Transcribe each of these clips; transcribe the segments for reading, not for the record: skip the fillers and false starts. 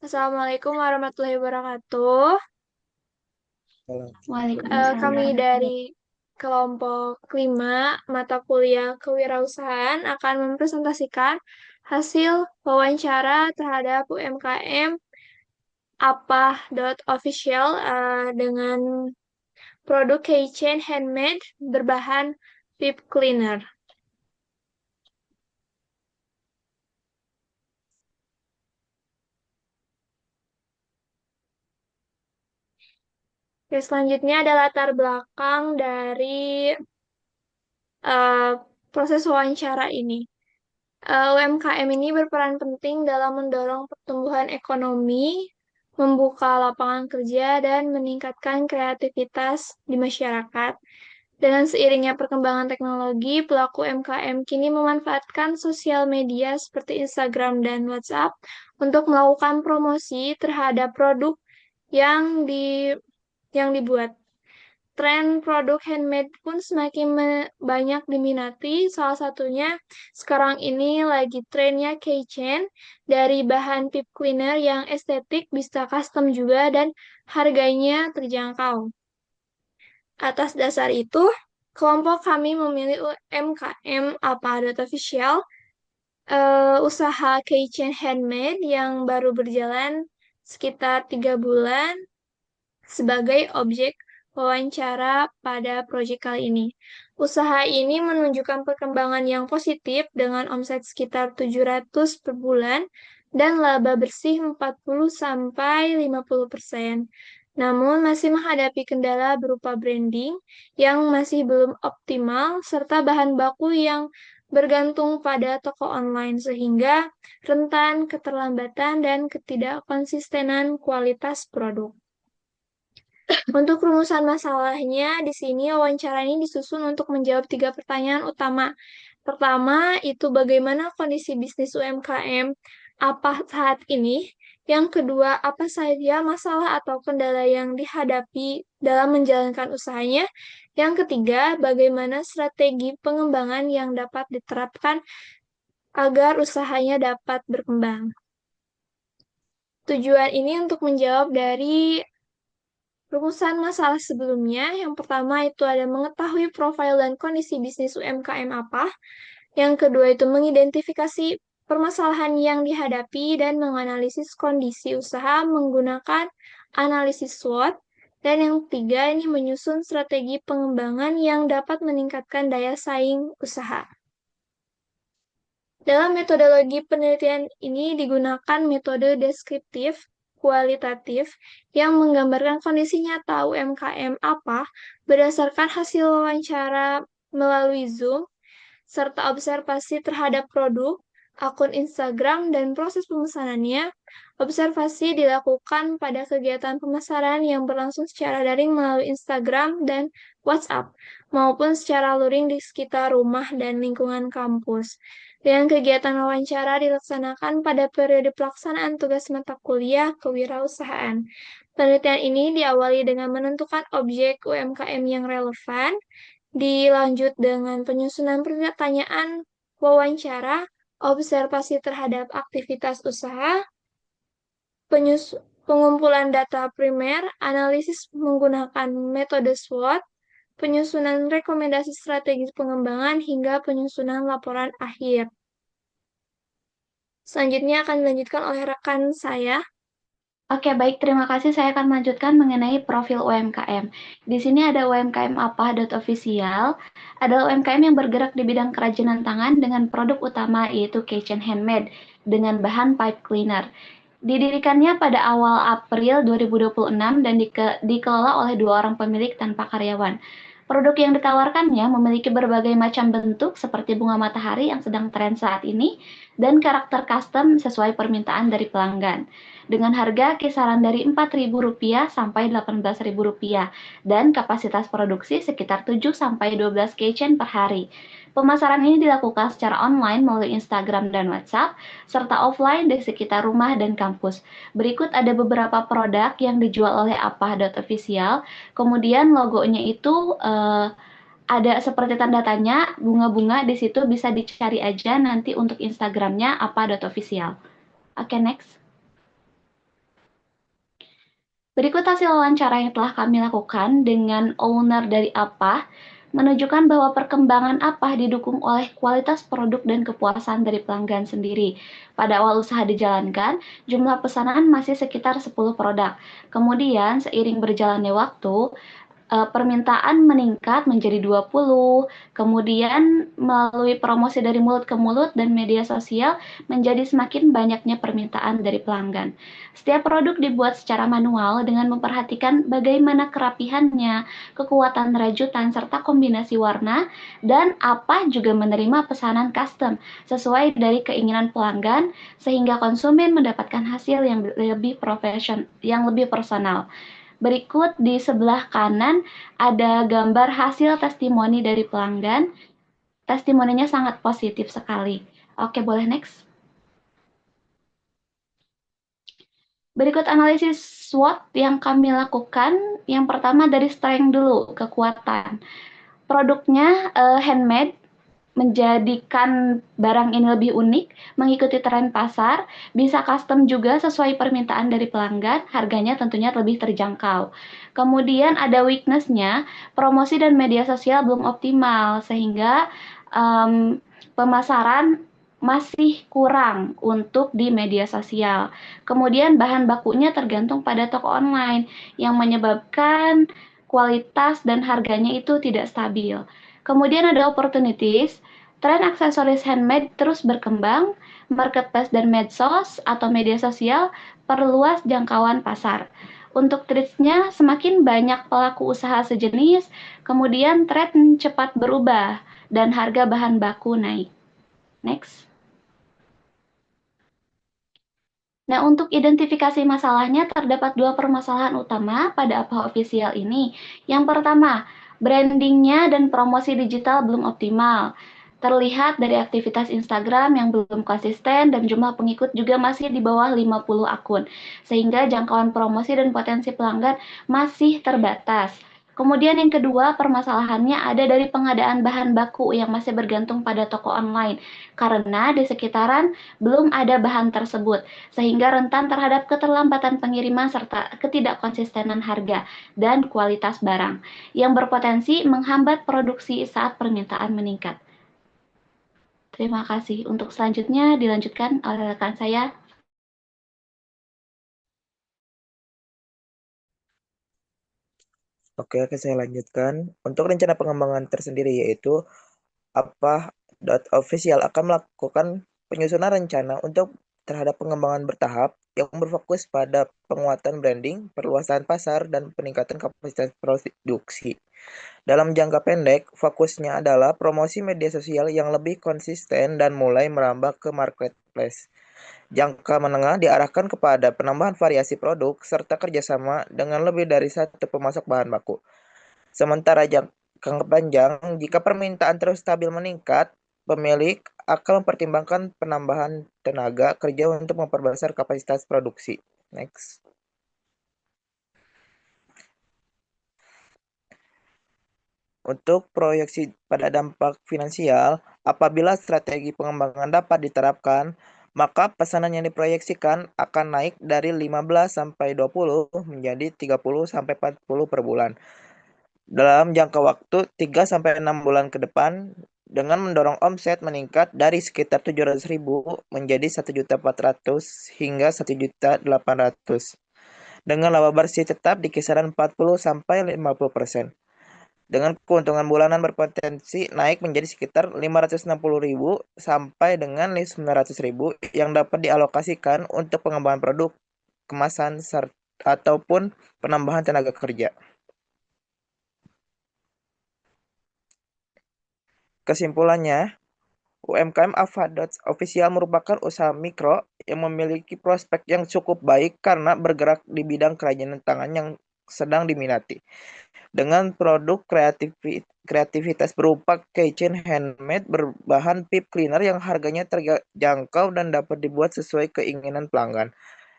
Assalamualaikum warahmatullahi wabarakatuh. Kami Waalaikumsalam. dari kelompok 5 mata kuliah kewirausahaan akan mempresentasikan hasil wawancara terhadap UMKM apa.official dengan produk keychain handmade berbahan pip cleaner. Oke, selanjutnya ada latar belakang dari eh, proses wawancara ini. UMKM ini berperan penting dalam mendorong pertumbuhan ekonomi, membuka lapangan kerja, dan meningkatkan kreativitas di masyarakat. Dengan seiringnya perkembangan teknologi, pelaku UMKM kini memanfaatkan sosial media seperti Instagram dan WhatsApp untuk melakukan promosi terhadap produk yang di yang dibuat. Tren produk handmade pun semakin banyak diminati. Salah satunya sekarang ini lagi trennya keychain dari bahan pip cleaner yang estetik, bisa custom juga, dan harganya terjangkau. Atas dasar itu, kelompok kami memilih UMKM apa.official, usaha keychain handmade yang baru berjalan sekitar 3 bulan sebagai objek wawancara pada proyek kali ini. Usaha ini menunjukkan perkembangan yang positif dengan omset sekitar 700 per bulan dan laba bersih 40 sampai 50%. Namun masih menghadapi kendala berupa branding yang masih belum optimal serta bahan baku yang bergantung pada toko online sehingga rentan keterlambatan dan ketidakkonsistenan kualitas produk. Untuk rumusan masalahnya, di sini wawancara ini disusun untuk menjawab 3 pertanyaan utama. Pertama, itu bagaimana kondisi bisnis UMKM apa saat ini? Yang kedua, apa saja masalah atau kendala yang dihadapi dalam menjalankan usahanya? Yang ketiga, bagaimana strategi pengembangan yang dapat diterapkan agar usahanya dapat berkembang? Tujuan ini untuk menjawab dari rumusan masalah sebelumnya, yang pertama itu ada mengetahui profil dan kondisi bisnis UMKM apa. Yang kedua itu mengidentifikasi permasalahan yang dihadapi dan menganalisis kondisi usaha menggunakan analisis SWOT. Dan yang ketiga ini menyusun strategi pengembangan yang dapat meningkatkan daya saing usaha. Dalam metodologi penelitian ini digunakan metode deskriptif kualitatif yang menggambarkan kondisi nyata UMKM apa berdasarkan hasil wawancara melalui Zoom, serta observasi terhadap produk, akun Instagram, dan proses pemesanannya. Observasi dilakukan pada kegiatan pemasaran yang berlangsung secara daring melalui Instagram dan WhatsApp, maupun secara luring di sekitar rumah dan lingkungan kampus. Dan kegiatan wawancara dilaksanakan pada periode pelaksanaan tugas mata kuliah kewirausahaan. Penelitian ini diawali dengan menentukan objek UMKM yang relevan, dilanjut dengan penyusunan pertanyaan wawancara, observasi terhadap aktivitas usaha, pengumpulan data primer, analisis menggunakan metode SWOT, penyusunan rekomendasi strategi pengembangan, hingga penyusunan laporan akhir. Selanjutnya akan dilanjutkan oleh rekan saya. Oke, baik. Terima kasih. Saya akan melanjutkan mengenai profil UMKM. Di sini ada UMKM apa.official. Adalah UMKM yang bergerak di bidang kerajinan tangan dengan produk utama yaitu kitchen handmade dengan bahan pipe cleaner. Didirikannya pada awal April 2026 dan dikelola oleh 2 orang pemilik tanpa karyawan. Produk yang ditawarkannya memiliki berbagai macam bentuk seperti bunga matahari yang sedang tren saat ini dan karakter custom sesuai permintaan dari pelanggan. Dengan harga kisaran dari Rp4.000 sampai Rp18.000 dan kapasitas produksi sekitar 7 sampai 12 keychain per hari. Pemasaran ini dilakukan secara online melalui Instagram dan WhatsApp, serta offline di sekitar rumah dan kampus. Berikut ada beberapa produk yang dijual oleh apa.official. Kemudian logonya itu ada seperti tanda tanya, bunga-bunga, di situ bisa dicari aja nanti untuk Instagramnya apa.official. Oke, next. Berikut hasil wawancara yang telah kami lakukan dengan owner dari APAH menunjukkan bahwa perkembangan APAH didukung oleh kualitas produk dan kepuasan dari pelanggan sendiri. Pada awal usaha dijalankan, jumlah pesanan masih sekitar 10 produk. Kemudian, seiring berjalannya waktu, permintaan meningkat menjadi 20, kemudian melalui promosi dari mulut ke mulut dan media sosial menjadi semakin banyaknya permintaan dari pelanggan. Setiap produk dibuat secara manual dengan memperhatikan bagaimana kerapihannya, kekuatan rajutan, serta kombinasi warna, dan apa juga menerima pesanan custom sesuai dari keinginan pelanggan sehingga konsumen mendapatkan hasil yang lebih yang lebih personal. Berikut di sebelah kanan ada gambar hasil testimoni dari pelanggan. Testimoninya sangat positif sekali. Oke, boleh next. Berikut analisis SWOT yang kami lakukan. Yang pertama dari strength dulu, kekuatan. Produknya handmade, menjadikan barang ini lebih unik, mengikuti tren pasar, bisa custom juga sesuai permintaan dari pelanggan, harganya tentunya lebih terjangkau. Kemudian ada weakness-nya, promosi dan media sosial belum optimal, sehingga pemasaran masih kurang untuk di media sosial. Kemudian bahan bakunya tergantung pada toko online, yang menyebabkan kualitas dan harganya itu tidak stabil. Kemudian ada opportunities, tren aksesoris handmade terus berkembang, marketplace dan medsos atau media sosial perluas jangkauan pasar. Untuk trends-nya semakin banyak pelaku usaha sejenis, kemudian tren cepat berubah dan harga bahan baku naik. Next. Nah, untuk identifikasi masalahnya terdapat dua permasalahan utama pada APA official ini. Yang pertama, brandingnya dan promosi digital belum optimal. Terlihat dari aktivitas Instagram yang belum konsisten dan jumlah pengikut juga masih di bawah 50 akun, sehingga jangkauan promosi dan potensi pelanggan masih terbatas. Kemudian yang kedua, permasalahannya ada dari pengadaan bahan baku yang masih bergantung pada toko online, karena di sekitaran belum ada bahan tersebut, sehingga rentan terhadap keterlambatan pengiriman serta ketidakkonsistenan harga dan kualitas barang, yang berpotensi menghambat produksi saat permintaan meningkat. Terima kasih. Untuk selanjutnya dilanjutkan oleh rekan saya. Oke, saya lanjutkan. Untuk rencana pengembangan tersendiri yaitu apa.official akan melakukan penyusunan rencana untuk terhadap pengembangan bertahap yang berfokus pada penguatan branding, perluasan pasar, dan peningkatan kapasitas produksi. Dalam jangka pendek, fokusnya adalah promosi media sosial yang lebih konsisten dan mulai merambah ke marketplace. Jangka menengah diarahkan kepada penambahan variasi produk serta kerjasama dengan lebih dari satu pemasok bahan baku. Sementara jangka panjang, jika permintaan terus stabil meningkat, pemilik akan mempertimbangkan penambahan tenaga kerja untuk memperbesar kapasitas produksi. Next. Untuk proyeksi pada dampak finansial, apabila strategi pengembangan dapat diterapkan, maka pesanan yang diproyeksikan akan naik dari 15 sampai 20 menjadi 30 sampai 40 per bulan. Dalam jangka waktu 3 sampai 6 bulan ke depan, dengan mendorong omset meningkat dari sekitar 700.000 menjadi 1.400.000 hingga 1.800.000. Dengan laba bersih tetap di kisaran 40 sampai 50%. Dengan keuntungan bulanan berpotensi naik menjadi sekitar 560.000 sampai dengan 900.000 yang dapat dialokasikan untuk pengembangan produk kemasan ataupun penambahan tenaga kerja. Kesimpulannya, UMKM Official merupakan usaha mikro yang memiliki prospek yang cukup baik karena bergerak di bidang kerajinan tangan yang sedang diminati. Dengan produk kreativitas berupa keychain handmade berbahan pip cleaner yang harganya terjangkau dan dapat dibuat sesuai keinginan pelanggan.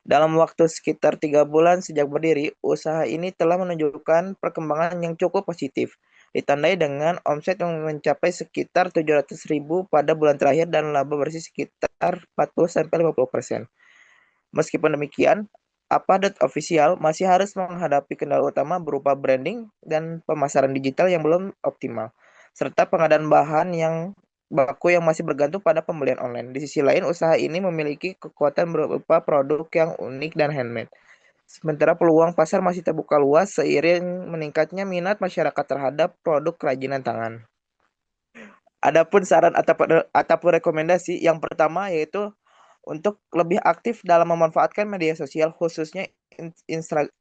Dalam waktu sekitar 3 bulan sejak berdiri, usaha ini telah menunjukkan perkembangan yang cukup positif, ditandai dengan omset yang mencapai sekitar 700.000 pada bulan terakhir dan laba bersih sekitar 40-50%. Meskipun demikian, apa.official masih harus menghadapi kendala utama berupa branding dan pemasaran digital yang belum optimal, serta pengadaan bahan yang baku yang masih bergantung pada pembelian online. Di sisi lain, usaha ini memiliki kekuatan berupa produk yang unik dan handmade. Sementara peluang pasar masih terbuka luas seiring meningkatnya minat masyarakat terhadap produk kerajinan tangan. Adapun saran ataupun rekomendasi yang pertama yaitu untuk lebih aktif dalam memanfaatkan media sosial khususnya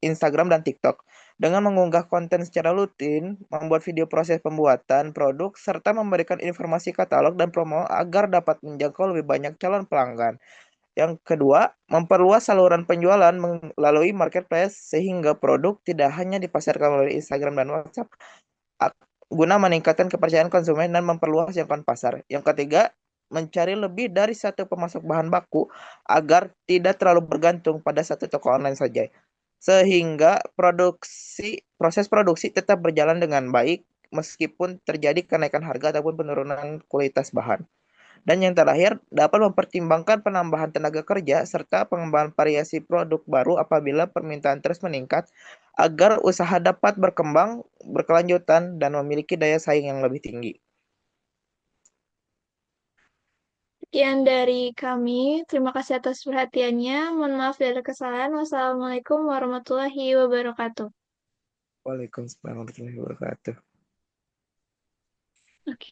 Instagram dan TikTok. Dengan mengunggah konten secara rutin, membuat video proses pembuatan produk, serta memberikan informasi katalog dan promo agar dapat menjangkau lebih banyak calon pelanggan. Yang kedua, memperluas saluran penjualan melalui marketplace sehingga produk tidak hanya dipasarkan melalui Instagram dan WhatsApp, guna meningkatkan kepercayaan konsumen dan memperluas jangkauan pasar. Yang ketiga, mencari lebih dari satu pemasok bahan baku agar tidak terlalu bergantung pada satu toko online saja. Sehingga proses produksi tetap berjalan dengan baik meskipun terjadi kenaikan harga ataupun penurunan kualitas bahan. Dan yang terakhir, dapat mempertimbangkan penambahan tenaga kerja serta pengembangan variasi produk baru apabila permintaan terus meningkat agar usaha dapat berkembang berkelanjutan dan memiliki daya saing yang lebih tinggi. Sekian dari kami. Terima kasih atas perhatiannya. Mohon maaf dari kesalahan. Wassalamualaikum warahmatullahi wabarakatuh. Waalaikumsalam warahmatullahi wabarakatuh. Oke.